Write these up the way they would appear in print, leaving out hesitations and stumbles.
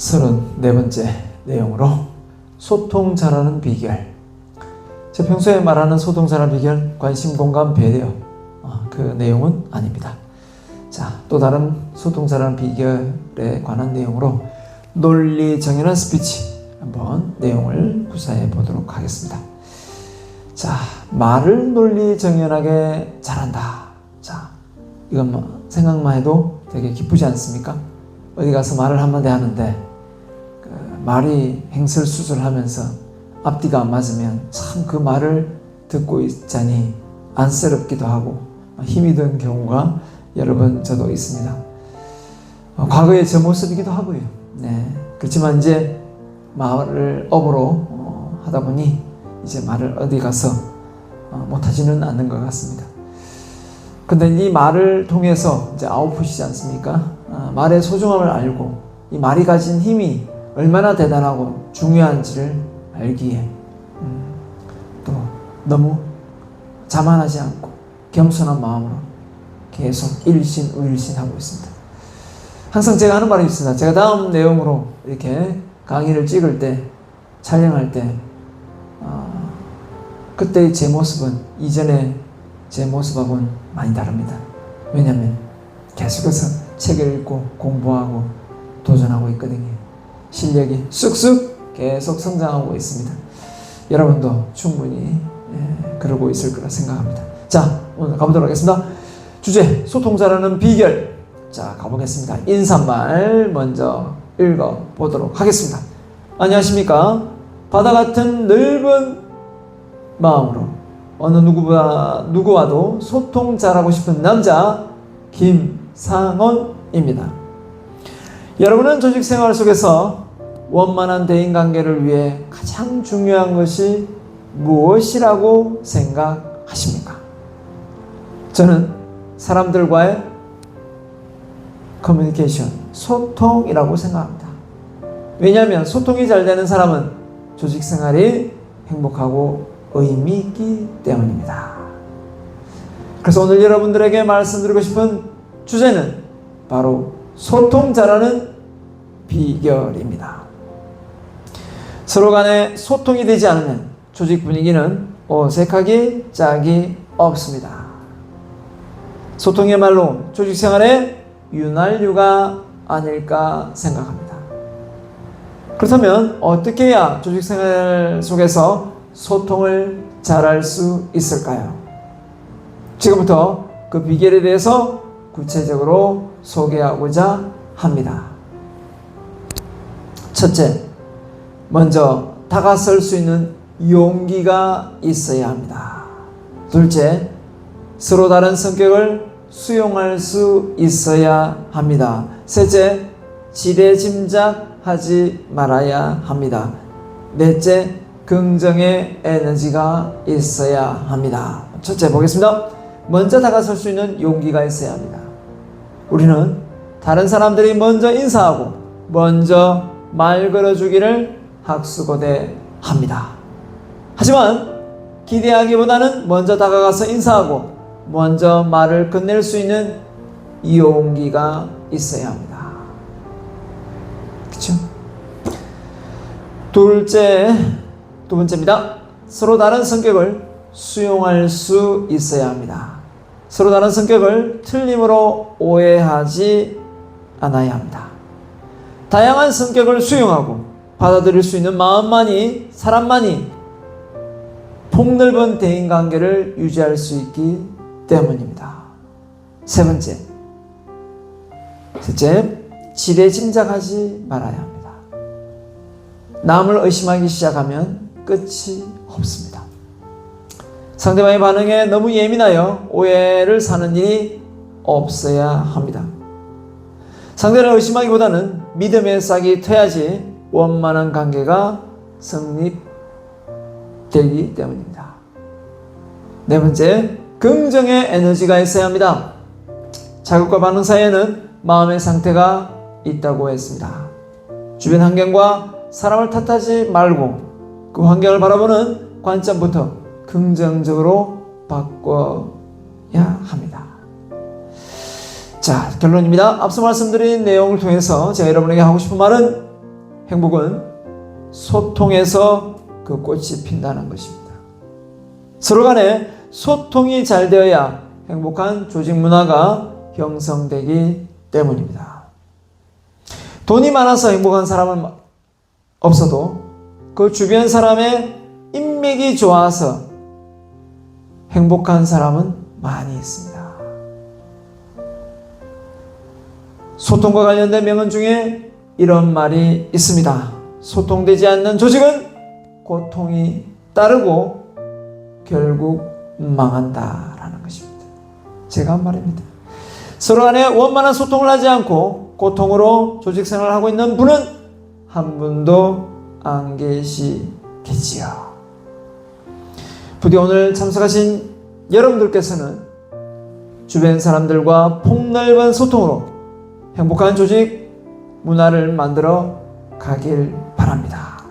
34번째 내용으로 소통 잘하는 비결. 제가 평소에 말하는 소통 잘하는 비결, 관심, 공감, 배려, 그 내용은 아닙니다. 자, 또 다른 소통 잘하는 비결에 관한 내용으로 논리 정연한 스피치 한번 내용을 구사해 보도록 하겠습니다. 자, 말을 논리 정연하게 잘한다. 자, 이건 생각만 해도 되게 기쁘지 않습니까? 어디 가서 말을 한마디 하는데 말이 횡설수설하면서 앞뒤가 안 맞으면 참 그 말을 듣고 있자니 안쓰럽기도 하고 힘이 든 경우가 여러 번 저도 있습니다. 과거의 제 모습이기도 하고요. 네. 그렇지만 이제 말을 업으로 하다 보니 이제 말을 어디 가서 못하지는 않는 것 같습니다. 근데 이 말을 통해서 이제 아웃풋이지 않습니까? 말의 소중함을 알고 이 말이 가진 힘이 얼마나 대단하고 중요한지를 알기에 또 너무 자만하지 않고 겸손한 마음으로 계속 일신우일신하고 있습니다. 항상 제가 하는 말이 있습니다. 제가 다음 내용으로 이렇게 강의를 찍을 때, 촬영할 때 그때의 제 모습은 이전의 제 모습하고는 많이 다릅니다. 왜냐하면 계속해서 책을 읽고 공부하고 도전하고 있거든요. 실력이 쑥쑥 계속 성장하고 있습니다. 여러분도 충분히 그러고 있을 거라 생각합니다. 자, 오늘 가보도록 하겠습니다. 주제, 소통 잘하는 비결. 자, 가보겠습니다. 인사말 먼저 읽어보도록 하겠습니다. 안녕하십니까? 바다 같은 넓은 마음으로 어느 누구와도 소통 잘하고 싶은 남자 김상원입니다. 여러분은 조직 생활 속에서 원만한 대인관계를 위해 가장 중요한 것이 무엇이라고 생각하십니까? 저는 사람들과의 커뮤니케이션, 소통이라고 생각합니다. 왜냐하면 소통이 잘 되는 사람은 조직 생활이 행복하고 의미 있기 때문입니다. 그래서 오늘 여러분들에게 말씀드리고 싶은 주제는 바로 소통 잘하는 비결입니다. 서로 간에 소통이 되지 않으면 조직 분위기는 어색하기 짝이 없습니다. 소통이야말로 조직 생활의 윤활유가 아닐까 생각합니다. 그렇다면 어떻게 해야 조직 생활 속에서 소통을 잘할 수 있을까요? 지금부터 그 비결에 대해서 구체적으로 소개하고자 합니다. 첫째, 먼저 다가설 수 있는 용기가 있어야 합니다. 둘째, 서로 다른 성격을 수용할 수 있어야 합니다. 셋째, 지레짐작하지 말아야 합니다. 넷째, 긍정의 에너지가 있어야 합니다. 첫째 보겠습니다. 먼저 다가설 수 있는 용기가 있어야 합니다. 우리는 다른 사람들이 먼저 인사하고 먼저 말 걸어주기를 학수고대합니다. 하지만 기대하기보다는 먼저 다가가서 인사하고 먼저 말을 건넬 수 있는 용기가 있어야 합니다. 그렇죠? 두 번째입니다. 서로 다른 성격을 수용할 수 있어야 합니다. 서로 다른 성격을 틀림으로 오해하지 않아야 합니다. 다양한 성격을 수용하고 받아들일 수 있는 마음만이, 사람만이 폭넓은 대인관계를 유지할 수 있기 때문입니다. 셋째, 지레짐작하지 말아야 합니다. 남을 의심하기 시작하면 끝이 없습니다. 상대방의 반응에 너무 예민하여 오해를 사는 일이 없어야 합니다. 상대를 의심하기보다는 믿음의 싹이 트여야지 원만한 관계가 성립되기 때문입니다. 네 번째, 긍정의 에너지가 있어야 합니다. 자극과 반응 사이에는 마음의 상태가 있다고 했습니다. 주변 환경과 사람을 탓하지 말고 그 환경을 바라보는 관점부터 긍정적으로 바꿔야 합니다. 자, 결론입니다. 앞서 말씀드린 내용을 통해서 제가 여러분에게 하고 싶은 말은 행복은 소통에서 그 꽃이 핀다는 것입니다. 서로 간에 소통이 잘 되어야 행복한 조직 문화가 형성되기 때문입니다. 돈이 많아서 행복한 사람은 없어도 그 주변 사람의 인맥이 좋아서 행복한 사람은 많이 있습니다. 소통과 관련된 명언 중에 이런 말이 있습니다. 소통되지 않는 조직은 고통이 따르고 결국 망한다라는 것입니다. 제가 한 말입니다. 서로 간에 원만한 소통을 하지 않고 고통으로 조직 생활을 하고 있는 분은 한 분도 안 계시겠지요. 부디 오늘 참석하신 여러분들께서는 주변 사람들과 폭넓은 소통으로 행복한 조직 문화를 만들어 가길 바랍니다.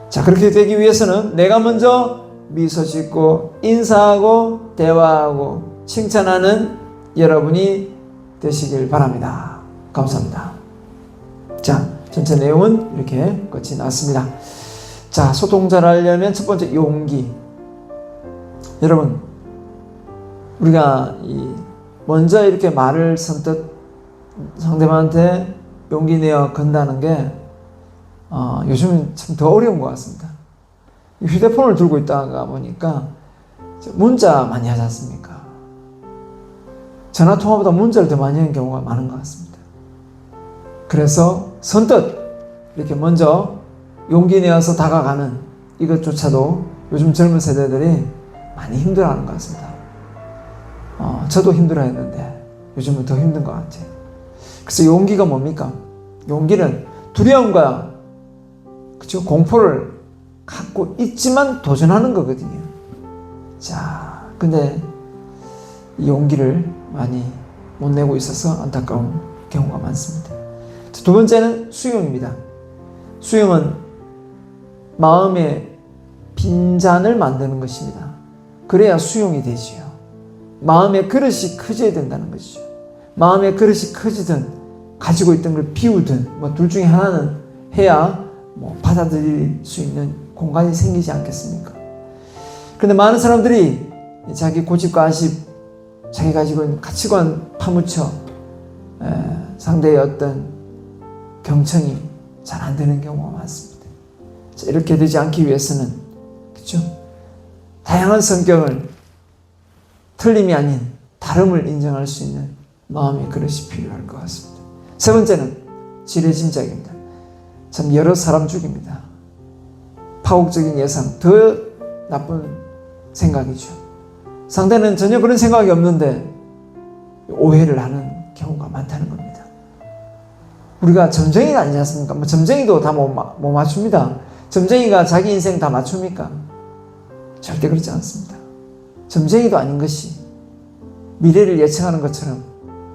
자, 그렇게 되기 위해서는 내가 먼저 미소 짓고 인사하고 대화하고 칭찬하는 여러분이 되시길 바랍니다. 감사합니다. 자, 전체 내용은 이렇게 끝이 났습니다. 자, 소통 잘하려면 첫 번째 용기. 여러분, 우리가 먼저 이렇게 말을 선뜻 상대방한테 용기 내어 건다는 게 요즘은 참 더 어려운 것 같습니다. 휴대폰을 들고 있다가 보니까 문자 많이 하지 않습니까? 전화통화보다 문자를 더 많이 하는 경우가 많은 것 같습니다. 그래서 선뜻 이렇게 먼저 용기 내어서 다가가는 이것조차도 요즘 젊은 세대들이 많이 힘들어하는 것 같습니다. 저도 힘들어했는데 요즘은 더 힘든 것 같아요. 그래서 용기가 뭡니까? 용기는 두려움과 그쵸? 공포를 갖고 있지만 도전하는 거거든요. 자, 근데 이 용기를 많이 못 내고 있어서 안타까운 경우가 많습니다. 두 번째는 수용입니다. 수용은 마음의 빈잔을 만드는 것입니다. 그래야 수용이 되지요. 마음의 그릇이 커져야 된다는 것이죠. 마음의 그릇이 커지든 가지고 있던 걸 비우든 둘 중에 하나는 해야 받아들일 수 있는 공간이 생기지 않겠습니까? 그런데 많은 사람들이 자기 고집과 아십, 자기 가지고 있는 가치관 파묻혀 상대의 어떤 경청이 잘 안 되는 경우가 많습니다. 자, 이렇게 되지 않기 위해서는 그렇죠? 다양한 성격을 틀림이 아닌 다름을 인정할 수 있는 마음의 그릇이 필요할 것 같습니다. 세 번째는 지레짐작입니다. 참 여러 사람 죽입니다. 파국적인 예상, 더 나쁜 생각이죠. 상대는 전혀 그런 생각이 없는데 오해를 하는 경우가 많다는 겁니다. 우리가 점쟁이가 아니지 않습니까? 점쟁이도 다 못 맞춥니다. 점쟁이가 자기 인생 다 맞춥니까? 절대 그렇지 않습니다. 점쟁이도 아닌 것이 미래를 예측하는 것처럼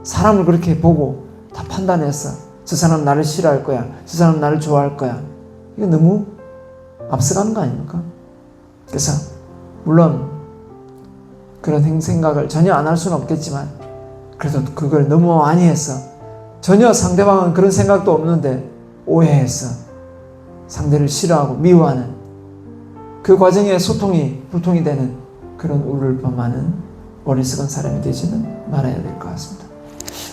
사람을 그렇게 보고 다 판단해서 저 사람 나를 싫어할 거야, 저 사람 나를 좋아할 거야, 이거 너무 앞서가는 거 아닙니까? 그래서 물론 그런 생각을 전혀 안 할 수는 없겠지만 그래도 그걸 너무 많이 해서 전혀 상대방은 그런 생각도 없는데 오해해서 상대를 싫어하고 미워하는 그 과정에 소통이 불통이 되는 그런 우를 범하는 어리석은 사람이 되지는 말아야 될 것 같습니다.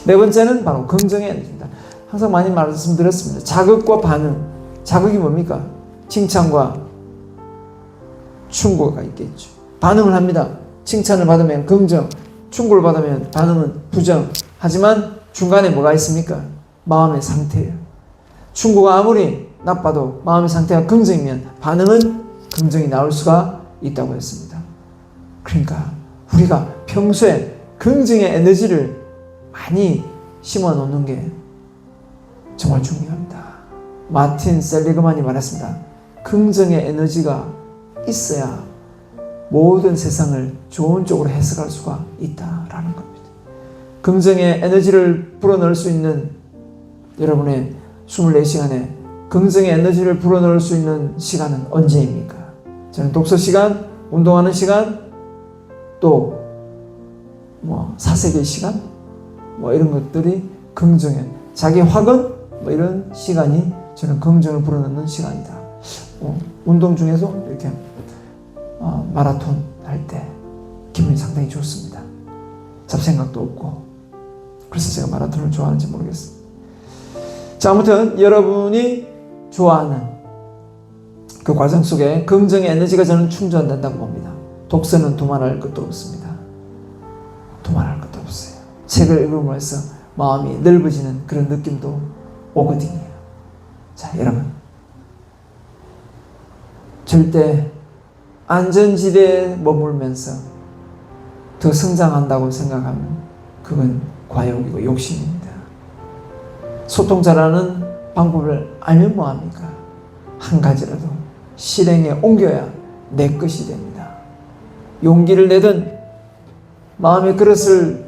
네 번째는 바로 긍정의 에너지입니다. 항상 많이 말씀드렸습니다. 자극과 반응. 자극이 뭡니까? 칭찬과 충고가 있겠죠. 반응을 합니다. 칭찬을 받으면 긍정, 충고를 받으면 반응은 부정. 하지만 중간에 뭐가 있습니까? 마음의 상태예요. 충고가 아무리 나빠도 마음의 상태가 긍정이면 반응은 긍정이 나올 수가 있다고 했습니다. 그러니까 우리가 평소에 긍정의 에너지를 많이 심어 놓는 게 정말 중요합니다. 마틴 셀리그만이 말했습니다. 긍정의 에너지가 있어야 모든 세상을 좋은 쪽으로 해석할 수가 있다라는 겁니다. 긍정의 에너지를 불어넣을 수 있는 여러분의 24시간에 긍정의 에너지를 불어넣을 수 있는 시간은 언제입니까? 저는 독서 시간, 운동하는 시간, 또 사색의 시간, 이런 것들이 긍정의 자기 확언 이런 시간이 저는 긍정을 불어넣는 시간이다. 운동 중에서 이렇게 마라톤 할 때 기분이 상당히 좋습니다. 잡생각도 없고. 그래서 제가 마라톤을 좋아하는지 모르겠습니다. 자, 아무튼 여러분이 좋아하는 그 과정 속에 긍정의 에너지가 저는 충전된다고 봅니다. 독서는 두말할 것도 없습니다. 두말할 것도 없어요. 책을 읽음으로써 마음이 넓어지는 그런 느낌도 오거든요. 자, 여러분, 절대 안전지대에 머물면서 더 성장한다고 생각하면 그건 과욕이고 욕심입니다. 소통 잘하는 방법을 알면 뭐합니까? 한 가지라도 실행에 옮겨야 내 것이 됩니다. 용기를 내든 마음의 그릇을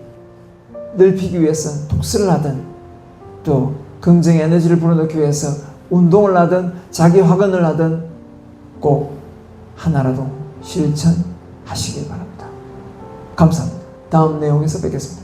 넓히기 위해서 독서를 하든 또 긍정의 에너지를 불어넣기 위해서 운동을 하든 자기 확언을 하든 꼭 하나라도 실천하시길 바랍니다. 감사합니다. 다음 내용에서 뵙겠습니다.